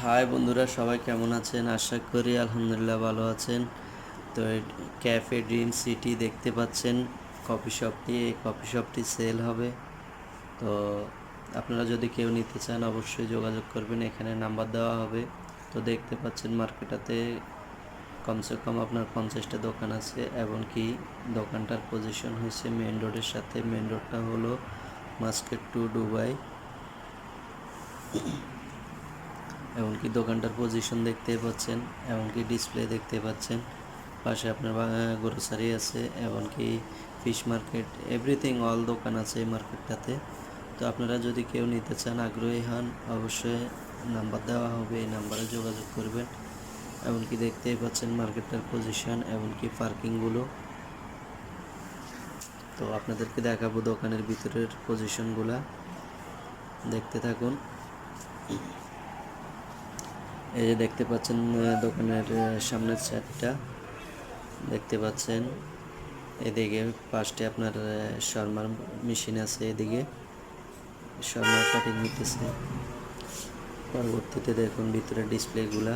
High বন্ধুরা, সবাই কেমন আছেন? আশা করি আলহামদুলিল্লাহ ভালো আছেন। তো ক্যাফে ড্রিম সিটি দেখতে পাচ্ছেন কফি শপটি। এই কফি শপটি সেল হবে। তো আপনারা যদি কেউ নিতে চান অবশ্যই যোগাযোগ করবেন, এখানে নাম্বার দেওয়া হবে। তো দেখতে পাচ্ছেন মার্কেটাতে কমসে কম আপনার 50টা দোকান আছে, এমনকি দোকানটার পজিশন হয়েছে মেন রোডের সাথে। মেন রোডটা হলো মাস্কেট টু দুবাই। এমনকি দোকানটার পজিশন দেখতে পাচ্ছেন, এমনকি ডিসপ্লে দেখতে পাচ্ছেন। পাশে আপনার গ্রোসারি আছে, এমনকি ফিশ মার্কেট, এভরিথিং অল দোকান আছে এই মার্কেটটাতে। তো আপনারা যদি কেউ নিতে চান, আগ্রহী হন, অবশ্যই নাম্বার দেওয়া হবে, এই নাম্বারে যোগাযোগ করবেন। এমনকি দেখতেই পাচ্ছেন মার্কেটটার পজিশন, এমনকি পার্কিংগুলো। তো আপনাদেরকে দেখাবো দোকানের ভিতরের পজিশনগুলা, দেখতে থাকুন। এই যে দেখতে পাচ্ছেন দোকানের সামনের সাইডটা দেখতে পাচ্ছেন। এদিকে পাশে আপনার শর্মার মেশিন আছে, এদিকে শর্মার কাটিং নিতেছে। পরবর্তীতে দেখুন ভিতরে ডিসপ্লেগুলা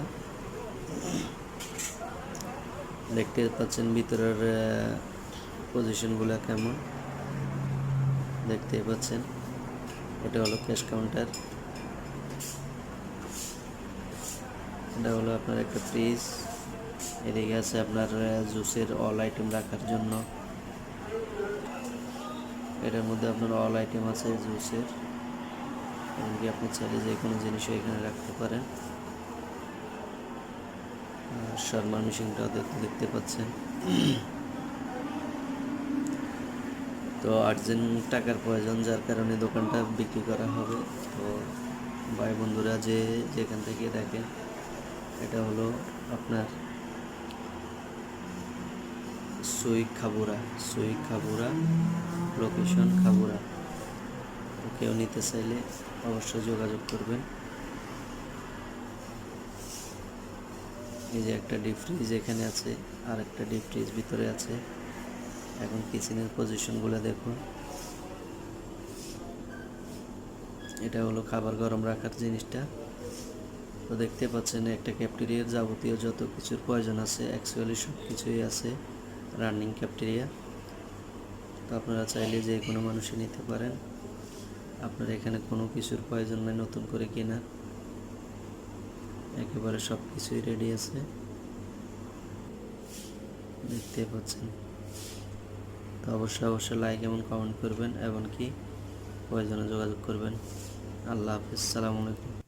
দেখতে পাচ্ছেন, ভিতরের পজিশনগুলা কেমন দেখতে পাচ্ছেন। এটা হলো ক্যাশ কাউন্টার, এটা হলো আপনার একটা ফ্রিজ। এদিকে আছে আপনার জুসের অল আইটেম রাখার জন্য। এটার মধ্যে আপনার অল আইটেম আছে জুসের, এমনকি আপনি চাইলে যে কোনো জিনিসও এখানে রাখতে পারেন। শর্মার মেশিনটাও দেখতে পাচ্ছেন। তো আর্জেন্ট টাকার প্রয়োজন, যার কারণে দোকানটা বিক্রি করা হবে। তো ভাই বন্ধুরা যে যেখান থেকে দেখেন, এটা হলো আপনার সুইক খাবুরা লোকেশন খাবুরা। তো কেউ নিতে চাইলে অবশ্যই যোগাযোগ করবেন। এই যে একটা ডিপ ফ্রিজ এখানে আছে, আর একটা ডিপ ফ্রিজ ভিতরে আছে। এখন কিচেনের পজিশনগুলো দেখুন। এটা হলো খাবার গরম রাখার জিনিসটা। তো দেখতে পাচ্ছেন একটা ক্যাফটেরিয়ার যাবতীয় যত কিছুর প্রয়োজন আছে, অ্যাকচুয়ালি সব কিছুই আছে রানিং ক্যাফটেরিয়া। তো আপনারা চাইলে যে কোনো মানুষই নিতে পারেন। আপনার এখানে কোনো কিছুর প্রয়োজন নেই নতুন করে কেনা, একেবারে সব কিছুই রেডি আছে, দেখতে পাচ্ছেন। তো অবশ্যই লাইক এবং কমেন্ট করবেন, এমনকি প্রয়োজনে যোগাযোগ করবেন। আল্লাহ হাফিজ, সালামু আলাইকুম।